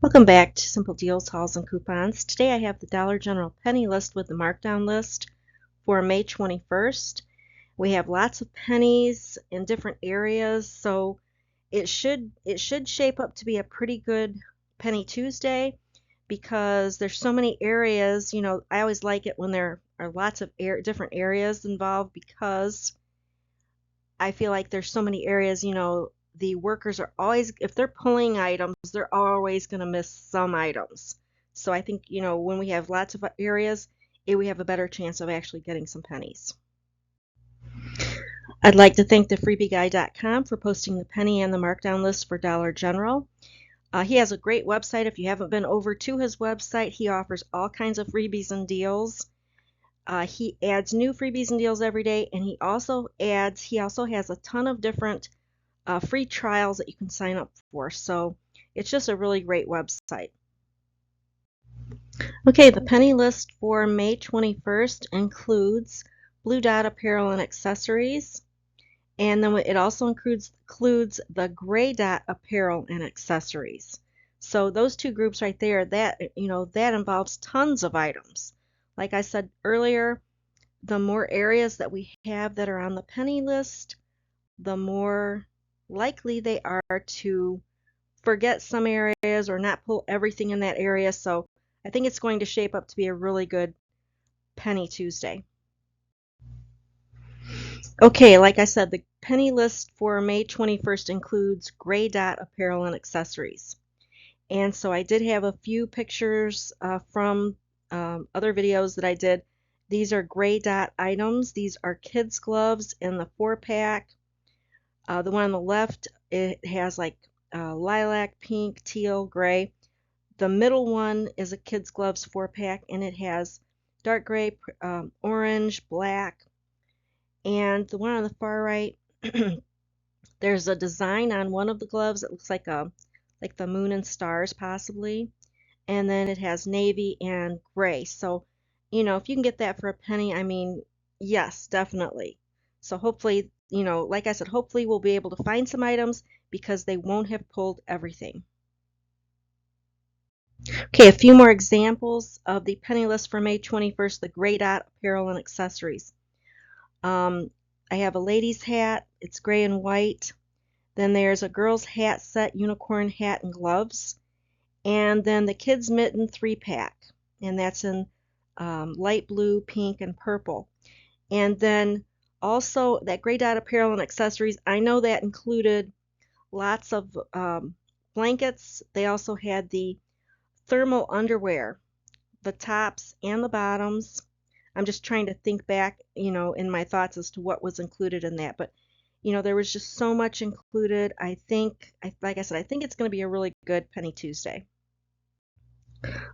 Welcome back to Simple Deals, Hauls, and Coupons. Today I have the Dollar General penny list with the markdown list for May 21st. We have lots of pennies in different areas, so it should shape up to be a pretty good Penny Tuesday because there's so many areas. I always like it when there are lots of different areas involved because I feel like there's so many areas. The workers are always, if they're pulling items, they're always going to miss some items. So I think, when we have lots of areas, we have a better chance of actually getting some pennies. I'd like to thank the freebieguy.com for posting the penny and the markdown list for Dollar General. He has a great website. If you haven't been over to his website, he offers all kinds of freebies and deals. He adds new freebies and deals every day, and he also has a ton of different free trials that you can sign up for. So it's just a really great website. Okay, the penny list for May 21st includes Blue Dot apparel and accessories, and then it also includes the Gray Dot apparel and accessories. So those two groups right there, that involves tons of items. Like I said earlier, the more areas that we have that are on the penny list, the more likely they are to forget some areas or not pull everything in that area. So I think it's going to shape up to be a really good Penny Tuesday. Okay, like I said, the penny list for May 21st includes Gray Dot apparel and accessories. And so I did have a few pictures from other videos that I did. These are Gray Dot items. These are kids' gloves in the 4-pack. The one on the left, it has like lilac, pink, teal, gray. The middle one is a kids' gloves 4-pack, and it has dark gray, orange, black. And the one on the far right, there's a design on one of the gloves that looks like the moon and stars possibly. And then it has navy and gray. So, if you can get that for a penny, I mean, yes, definitely. So hopefully, like I said, hopefully we'll be able to find some items because they won't have pulled everything. Okay, a few more examples of the penny list for May 21st, the Gray Dot apparel and accessories. I have a lady's hat. It's gray and white. Then there's a girl's hat set, unicorn hat and gloves. And then the kids' mitten 3-pack. And that's in light blue, pink, and purple. And then also that Gray Dot apparel and accessories, I know that included lots of blankets. They also had the thermal underwear, the tops and the bottoms. I'm just trying to think back, in my thoughts as to what was included in that. But, there was just so much included. I think it's going to be a really good Penny Tuesday.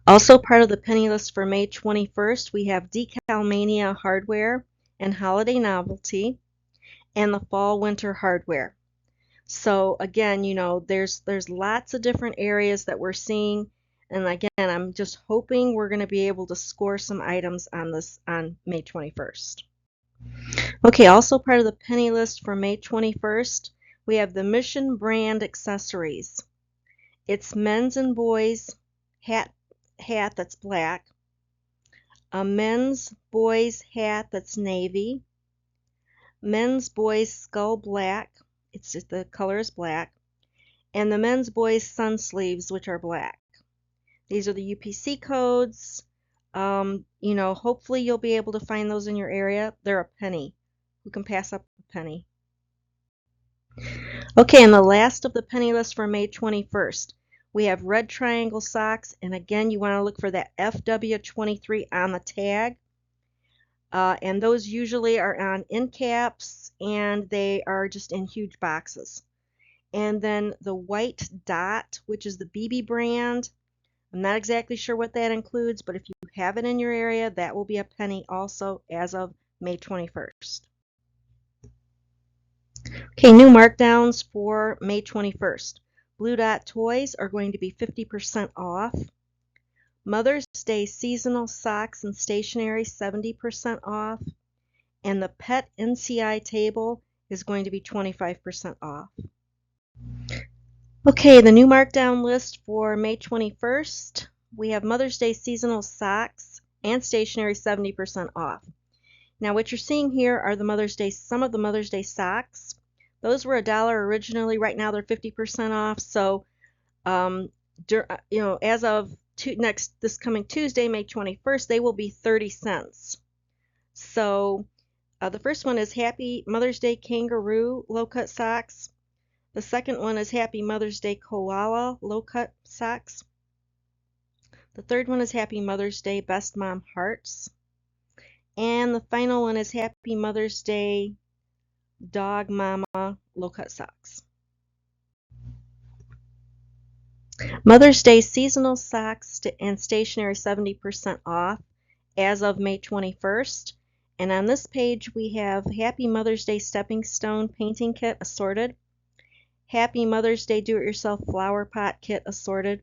Also part of the penny list for May 21st, we have Decal Mania hardware and holiday novelty and the fall winter hardware. So again, there's lots of different areas that we're seeing. And again, I'm just hoping we're going to be able to score some items on this on May 21st. Okay, also part of the penny list for May 21st, we have the Mission brand accessories. It's men's and boys hat that's black, a men's boys hat that's navy, men's boys skull black, it's just the color is black, and the men's boys sun sleeves, which are black. These are the UPC codes. Hopefully you'll be able to find those in your area. They're a penny. Who can pass up a penny? Okay, and the last of the penny list for May 21st. We have red triangle socks, and again, you want to look for that FW23 on the tag. And those usually are on end caps, and they are just in huge boxes. And then the white dot, which is the BB brand. I'm not exactly sure what that includes, but if you have it in your area, that will be a penny also as of May 21st. Okay, new markdowns for May 21st. Blue Dot toys are going to be 50% off. Mother's Day seasonal socks and stationery 70% off. And the pet NCI table is going to be 25% off. Okay, the new markdown list for May 21st. We have Mother's Day seasonal socks and stationery 70% off. Now what you're seeing here are some of the Mother's Day socks. Those were $1 originally. Right now they're 50% off. So, as of this coming Tuesday, May 21st, they will be 30 cents. So the first one is Happy Mother's Day Kangaroo low-cut socks. The second one is Happy Mother's Day Koala low-cut socks. The third one is Happy Mother's Day Best Mom Hearts. And the final one is Happy Mother's Day Dog Mama low-cut socks. Mother's Day seasonal socks and stationery 70% off as of May 21st. And on this page we have Happy Mother's Day Stepping Stone Painting Kit assorted, Happy Mother's Day Do-It-Yourself Flower Pot Kit assorted,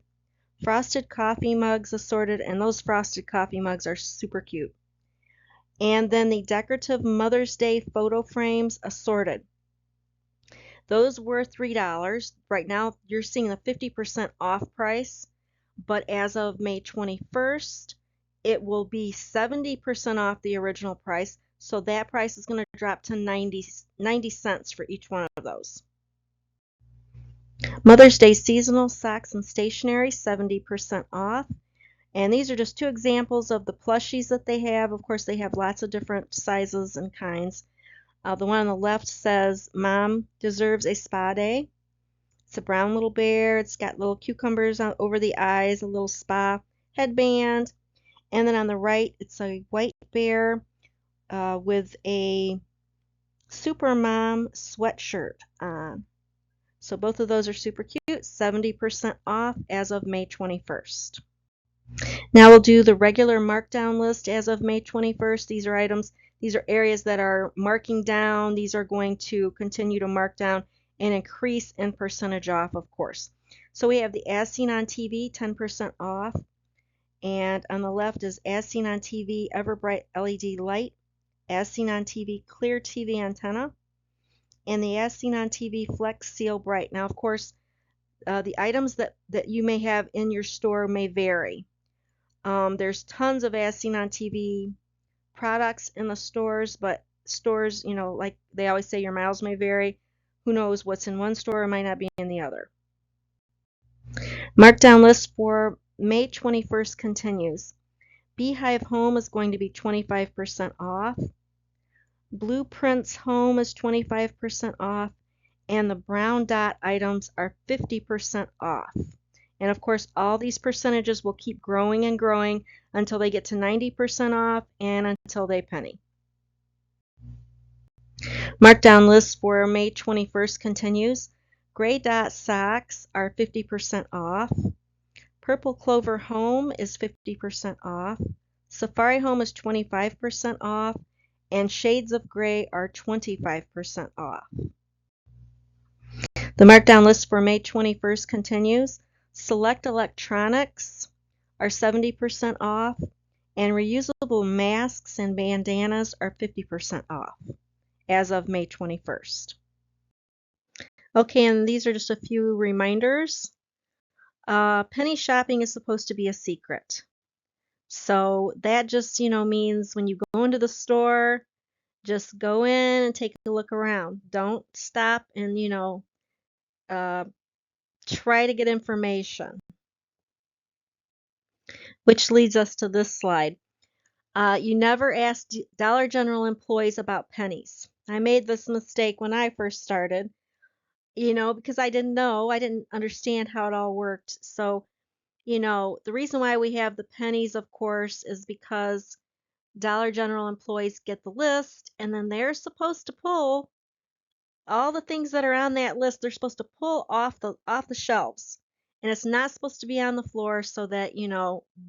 frosted coffee mugs assorted, and those frosted coffee mugs are super cute. And then the decorative Mother's Day photo frames assorted. Those were $3. Right now you're seeing the 50% off price, but as of May 21st, it will be 70% off the original price. So that price is going to drop to 90 cents for each one of those. Mother's Day seasonal socks and stationery 70% off. And these are just two examples of the plushies that they have. Of course, they have lots of different sizes and kinds. The one on the left says, Mom deserves a spa day. It's a brown little bear. It's got little cucumbers over the eyes, a little spa headband. And then on the right, it's a white bear with a Super Mom sweatshirt on. So both of those are super cute, 70% off as of May 21st. Now we'll do the regular markdown list as of May 21st. These are areas that are marking down. These are going to continue to mark down and increase in percentage off, of course. So we have the As Seen on TV 10% off. And on the left is As Seen on TV Everbright LED light, As Seen on TV clear TV antenna, and the As Seen on TV Flex Seal Bright. Now, of course, the items that you may have in your store may vary. There's tons of As Seen on TV products in the stores, but stores, like they always say, your miles may vary. Who knows what's in one store might not be in the other. Markdown list for May 21st continues. Beehive Home is going to be 25% off. Blueprints Home is 25% off. And the brown dot items are 50% off. And of course, all these percentages will keep growing and growing until they get to 90% off and until they penny. Markdown list for May 21st continues. Gray dot socks are 50% off. Purple Clover Home is 50% off. Safari Home is 25% off. And Shades of Gray are 25% off. The markdown list for May 21st continues. Select electronics are 70% off, and reusable masks and bandanas are 50% off as of May 21st. Okay, and these are just a few reminders. Penny shopping is supposed to be a secret. So that just, means when you go into the store, just go in and take a look around. Don't stop and, try to get information. Which leads us to this slide. You never ask Dollar General employees about pennies. I made this mistake when I first started, because I didn't know, I didn't understand how it all worked. So, the reason why we have the pennies, of course, is because Dollar General employees get the list and then they're supposed to pull all the things that are on that list. They're supposed to pull off the shelves. And it's not supposed to be on the floor so that,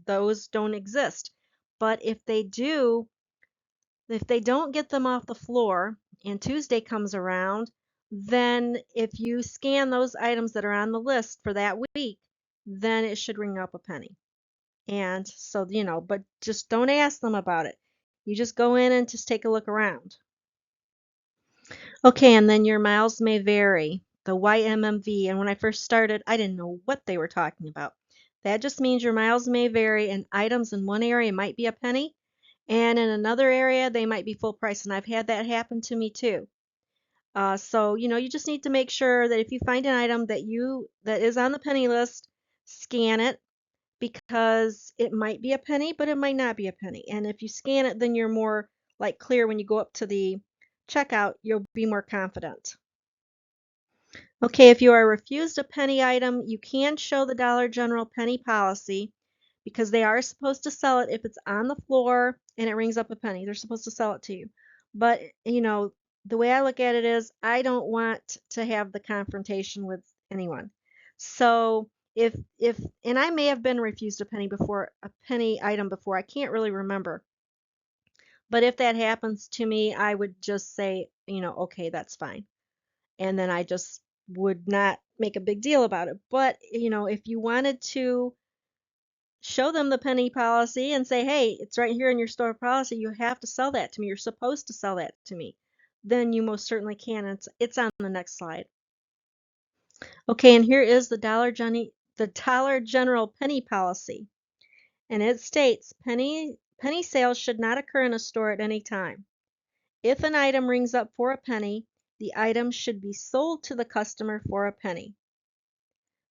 those don't exist. But if they don't get them off the floor and Tuesday comes around, then if you scan those items that are on the list for that week, then it should ring up a penny. And so, but just don't ask them about it. You just go in and just take a look around. Okay, and then your miles may vary. the YMMV. And when I first started, I didn't know what they were talking about. That just means your miles may vary, and items in one area might be a penny, and in another area they might be full price. And I've had that happen to me too. So you just need to make sure that if you find an item that is on the penny list, scan it, because it might be a penny, but it might not be a penny. And if you scan it, then you're more like clear when you go up to the checkout, you'll be more confident. Okay, if you are refused a penny item, you can show the Dollar General penny policy, because they are supposed to sell it if it's on the floor and it rings up a penny. They're supposed to sell it to you. But, the way I look at it is I don't want to have the confrontation with anyone. So if and I may have been refused a penny item before. I can't really remember. But if that happens to me, I would just say, okay, that's fine. And then I just would not make a big deal about it. But, if you wanted to show them the penny policy and say, hey, it's right here in your store policy, you have to sell that to me, you're supposed to sell that to me, then you most certainly can. It's on the next slide. Okay, and here is the Dollar General penny policy. And it states penny sales should not occur in a store at any time. If an item rings up for a penny, the item should be sold to the customer for a penny.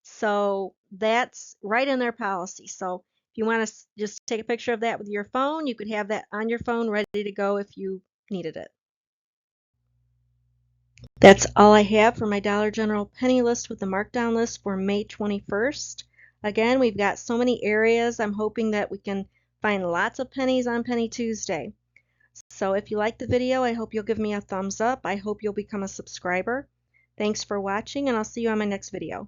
So that's right in their policy. So if you want to just take a picture of that with your phone, you could have that on your phone ready to go if you needed it. That's all I have for my Dollar General penny list with the markdown list for May 21st. Again, we've got so many areas. I'm hoping that we can find lots of pennies on Penny Tuesday. So if you liked the video, I hope you'll give me a thumbs up. I hope you'll become a subscriber. Thanks for watching, and I'll see you on my next video.